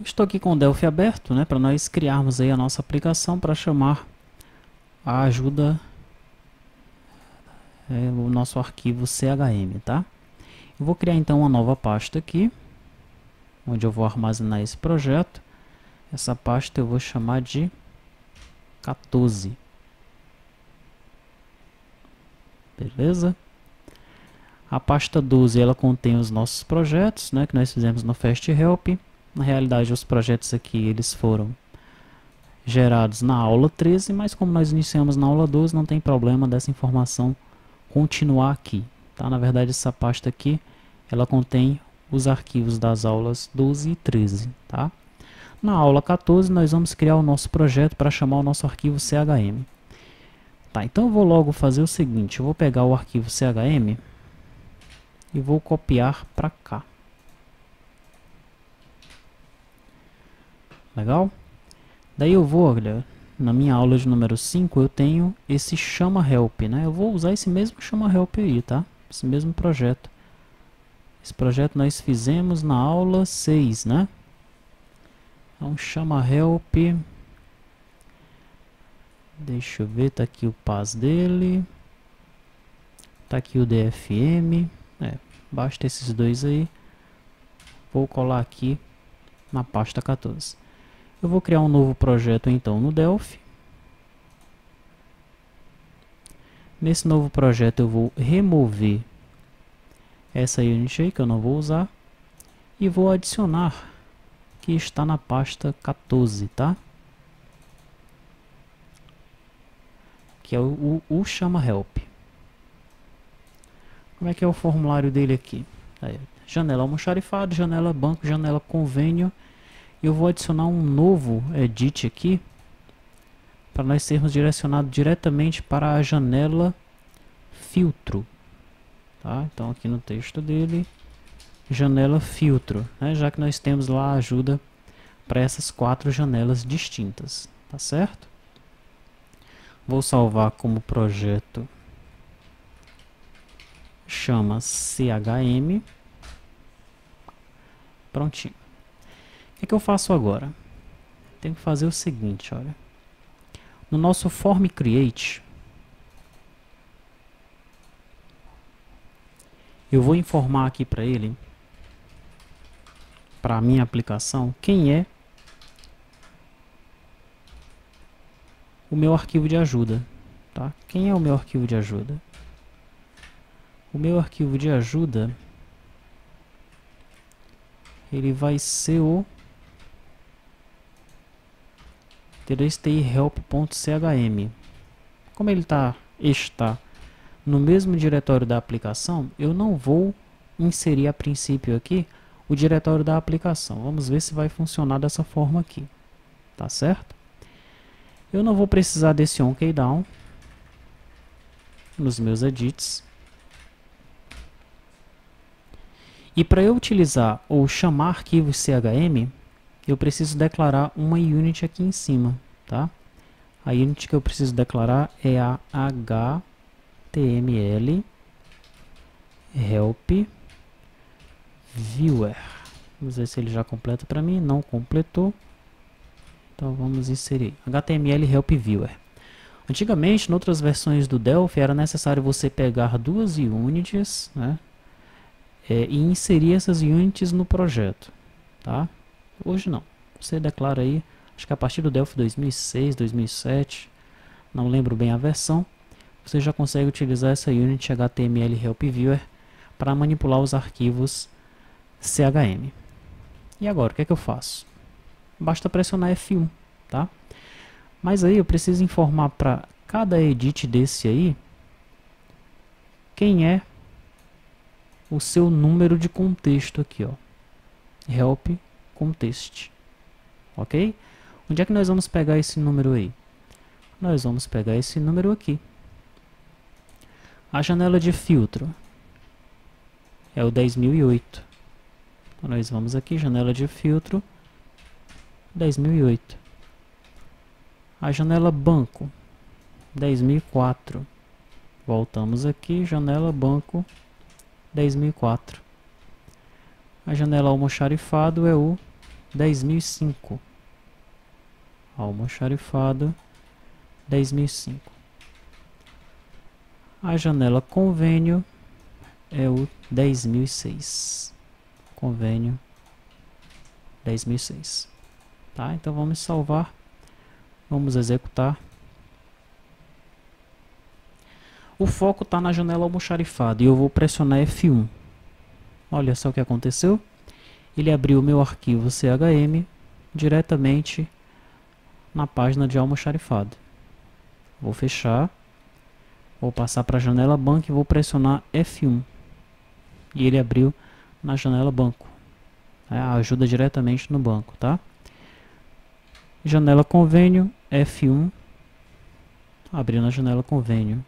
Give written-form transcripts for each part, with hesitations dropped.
Estou aqui com o Delphi aberto, né, para nós criarmos aí a nossa aplicação para chamar a ajuda, o nosso arquivo CHM, tá? Eu vou criar então uma nova pasta aqui, onde eu vou armazenar esse projeto. Essa pasta eu vou chamar de 14. Beleza? A pasta 12 ela contém os nossos projetos, né, que nós fizemos no Fast Help. Na realidade, os projetos aqui eles foram gerados na aula 13, mas como nós iniciamos na aula 12, não tem problema dessa informação continuar aqui, tá? Na verdade, essa pasta aqui, ela contém os arquivos das aulas 12 e 13, tá? Na aula 14, nós vamos criar o nosso projeto para chamar o nosso arquivo CHM. Tá, então eu vou logo fazer o seguinte, eu vou pegar o arquivo CHM e vou copiar para cá. Legal? Daí eu vou, olha, na minha aula de número 5 eu tenho esse chama help, né? Eu vou usar esse mesmo chama help aí, tá? Esse mesmo projeto. Esse projeto nós fizemos na aula 6, né? Então chama help. Deixa eu ver, tá aqui o path dele. Tá aqui o DFM. Basta esses dois aí. Vou colar aqui na pasta 14. Eu vou criar um novo projeto então no Delphi. Nesse novo projeto eu vou remover essa unit aí que eu não vou usar e vou adicionar que está na pasta 14, tá? Que é o chama help. Como é que é o formulário dele aqui? Aí, janela almoxarifado, janela banco, janela convênio. Eu vou adicionar um novo edit aqui para nós sermos direcionados diretamente para a janela filtro, tá? Então aqui no texto dele, janela filtro, né? Já que nós temos lá a ajuda para essas 4 janelas distintas, tá certo? Vou salvar como projeto, chama CHM, prontinho. O que eu faço agora? Tenho que fazer o seguinte, olha. No nosso form create, eu vou informar aqui para ele, para a minha aplicação, quem é o meu arquivo de ajuda, tá? Quem é o meu arquivo de ajuda? O meu arquivo de ajuda, ele vai ser o help.chm. Como ele está no mesmo diretório da aplicação, eu não vou inserir a princípio aqui o diretório da aplicação. Vamos ver se vai funcionar dessa forma aqui, tá certo? Eu não vou precisar desse onKeydown nos meus edits. E para eu utilizar ou chamar arquivos CHM, eu preciso declarar uma unit aqui em cima, tá? A unit que eu preciso declarar é a HTML help viewer. Vamos ver se ele já completa para mim. Não completou. Então vamos inserir HTML help viewer. Antigamente, em outras versões do Delphi, era necessário você pegar 2 units, né? E inserir essas units no projeto, tá? Hoje não. Você declara aí, acho que a partir do Delphi 2006, 2007, não lembro bem a versão, você já consegue utilizar essa unit HTML help viewer para manipular os arquivos CHM. E agora, o que é que eu faço? Basta pressionar F1, tá? Mas aí eu preciso informar para cada edit desse aí quem é o seu número de contexto aqui, ó. Help context. Ok? Onde é que nós vamos pegar esse número aí? Nós vamos pegar esse número aqui. A janela de filtro é o 10.008. Então nós vamos aqui, janela de filtro 10.008. A janela banco 10.004. Voltamos aqui, janela banco 10.004. A janela almoxarifado é o 10.005. Almoxarifado 10.005. A janela convênio é o 10.006. Convênio 10.006. Tá? Então vamos salvar. Vamos executar. O foco está na janela almoxarifada e eu vou pressionar F1. Olha só o que aconteceu. Ele abriu o meu arquivo CHM diretamente na página de almoxarifado. Vou fechar. Vou passar para a janela banco e vou pressionar F1. E ele abriu na janela banco. Ajuda diretamente no banco, tá? Janela convênio, F1. Abriu na janela convênio.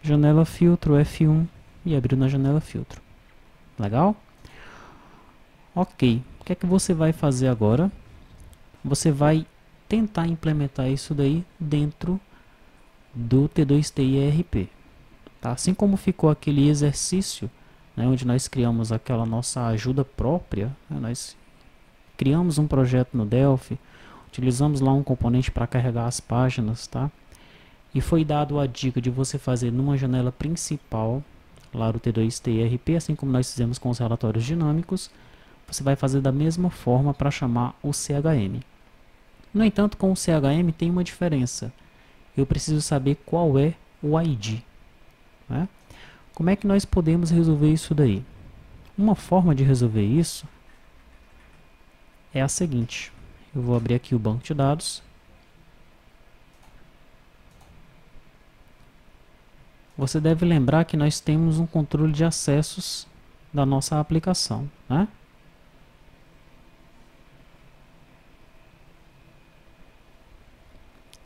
Janela filtro, F1. E abriu na janela filtro. Legal? Ok. O que é que você vai fazer agora? Você vai tentar implementar isso daí dentro do T2TI ERP. Tá? Assim como ficou aquele exercício, né, onde nós criamos aquela nossa ajuda própria, né, nós criamos um projeto no Delphi, utilizamos lá um componente para carregar as páginas, tá? E foi dado a dica de você fazer numa janela principal, lá do T2TI ERP, assim como nós fizemos com os relatórios dinâmicos, você vai fazer da mesma forma para chamar o CHM. No entanto, com o CHM tem uma diferença. Eu preciso saber qual é o ID. Né? Como é que nós podemos resolver isso daí? Uma forma de resolver isso é a seguinte. Eu vou abrir aqui o banco de dados. Você deve lembrar que nós temos um controle de acessos da nossa aplicação. Né?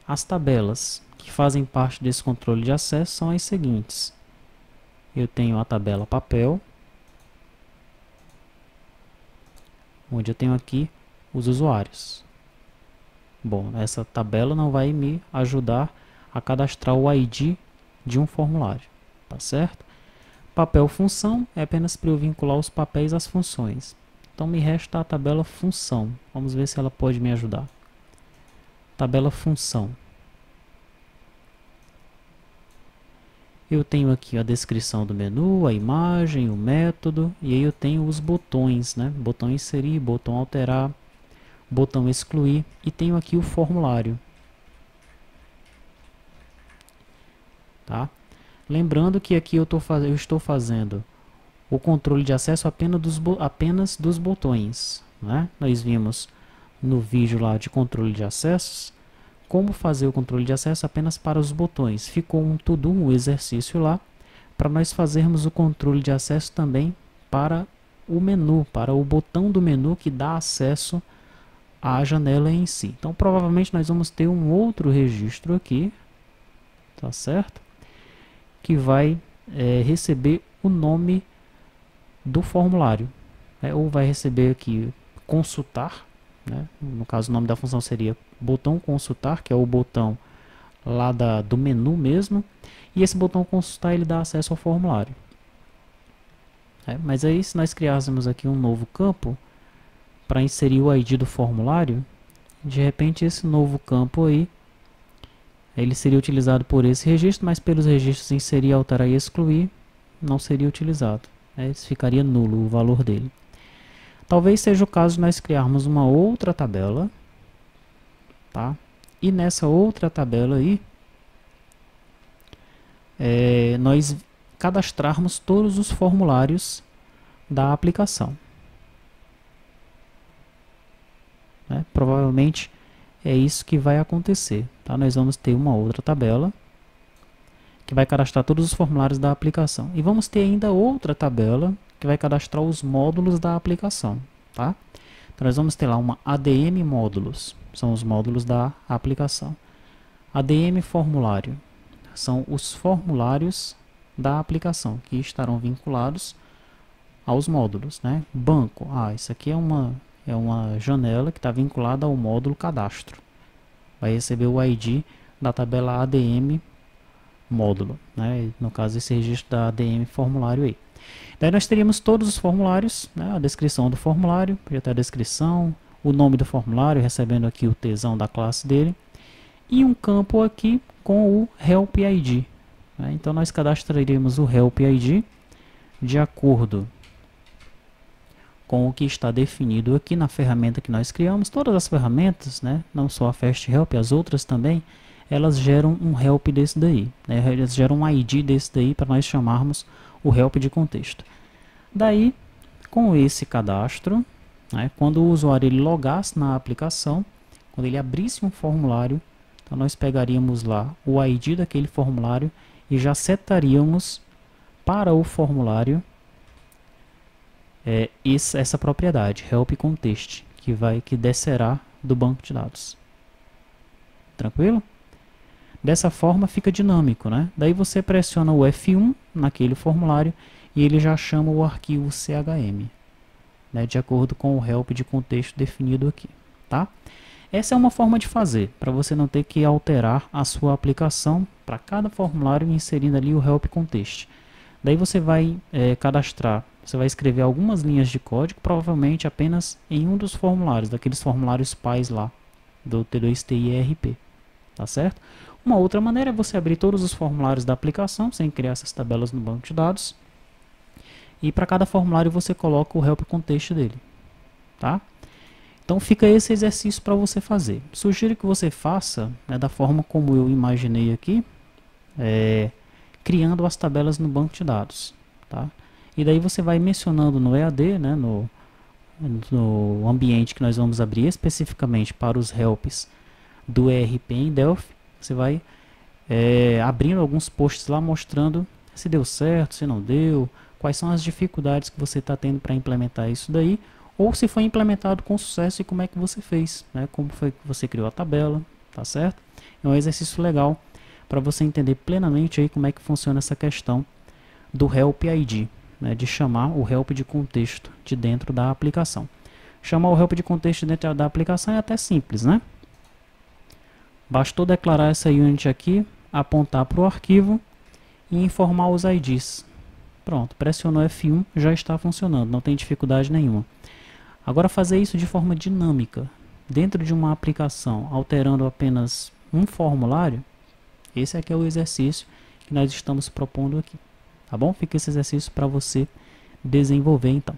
As tabelas que fazem parte desse controle de acesso são as seguintes. Eu tenho a tabela papel, onde eu tenho aqui os usuários. Bom, essa tabela não vai me ajudar a cadastrar o ID de um formulário, tá certo? Papel função é apenas para eu vincular os papéis às funções. Então me resta a tabela função. Vamos ver se ela pode me ajudar. Tabela função. Eu tenho aqui a descrição do menu, a imagem, o método, e aí eu tenho os botões, né? Botão inserir, botão alterar, botão excluir, e tenho aqui o formulário. Tá? Lembrando que aqui eu estou fazendo o controle de acesso apenas dos botões. Né? Nós vimos no vídeo lá de controle de acessos como fazer o controle de acesso apenas para os botões. Ficou um to-do, um exercício lá, para nós fazermos o controle de acesso também para o menu, para o botão do menu que dá acesso à janela em si. Então provavelmente nós vamos ter um outro registro aqui, tá certo? Que vai receber o nome do formulário, ou vai receber aqui consultar, né? No caso o nome da função seria botão consultar, que é o botão lá do menu mesmo, e esse botão consultar ele dá acesso ao formulário. Mas aí se nós criássemos aqui um novo campo para inserir o ID do formulário, de repente esse novo campo aí ele seria utilizado por esse registro, mas pelos registros inserir, alterar e excluir não seria utilizado. Ficaria nulo o valor dele. Talvez seja o caso de nós criarmos uma outra tabela, tá? E nessa outra tabela aí, nós cadastrarmos todos os formulários da aplicação. Provavelmente é isso que vai acontecer. Tá? Nós vamos ter uma outra tabela que vai cadastrar todos os formulários da aplicação. E vamos ter ainda outra tabela que vai cadastrar os módulos da aplicação. Tá? Então nós vamos ter lá uma ADM módulos, são os módulos da aplicação. ADM formulário, são os formulários da aplicação que estarão vinculados aos módulos. Né? Banco, isso aqui é uma janela que está vinculada ao módulo cadastro. Vai receber o ID da tabela ADM módulo, né? No caso esse registro da ADM formulário aí. Daí nós teríamos todos os formulários, né, a descrição do formulário, podia ter a descrição, o nome do formulário, recebendo aqui o Tsão da classe dele, e um campo aqui com o Help ID. Né? Então nós cadastraríamos o Help ID de acordo com o que está definido aqui na ferramenta que nós criamos. Todas as ferramentas, né, não só a FastHelp, as outras também, elas geram um help desse daí, né, elas geram um ID desse daí para nós chamarmos o help de contexto. Daí, com esse cadastro, né, quando o usuário ele logasse na aplicação, quando ele abrisse um formulário, então nós pegaríamos lá o ID daquele formulário e já setaríamos para o formulário essa propriedade, help contest, que descerá do banco de dados. Tranquilo? Dessa forma fica dinâmico, né? Daí você pressiona o F1 naquele formulário e ele já chama o arquivo CHM, né, de acordo com o help de contexto definido aqui, tá? Essa é uma forma de fazer, para você não ter que alterar a sua aplicação para cada formulário inserindo ali o help contest. Daí você vai cadastrar, você vai escrever algumas linhas de código, provavelmente apenas em um dos formulários, daqueles formulários pais lá, do T2TI-ERP, tá certo? Uma outra maneira é você abrir todos os formulários da aplicação, sem criar essas tabelas no banco de dados, e para cada formulário você coloca o help contest dele, tá? Então fica esse exercício para você fazer. Sugiro que você faça, né, da forma como eu imaginei aqui, criando as tabelas no banco de dados, tá? E daí você vai mencionando no EAD, né, no ambiente que nós vamos abrir especificamente para os helps do ERP em Delphi, você vai abrindo alguns posts lá mostrando se deu certo, se não deu, quais são as dificuldades que você está tendo para implementar isso daí, ou se foi implementado com sucesso e como é que você fez, né? Como foi que você criou a tabela, tá certo? É um exercício legal para você entender plenamente aí como é que funciona essa questão do Help ID, né? De chamar o help de contexto de dentro da aplicação. Chamar o help de contexto dentro da aplicação é até simples, né? Bastou declarar essa unit aqui, apontar para o arquivo e informar os IDs. Pronto, pressionou F1, já está funcionando, não tem dificuldade nenhuma. Agora fazer isso de forma dinâmica, dentro de uma aplicação, alterando apenas um formulário, esse aqui é o exercício que nós estamos propondo aqui. Tá bom? Fica esse exercício para você desenvolver então.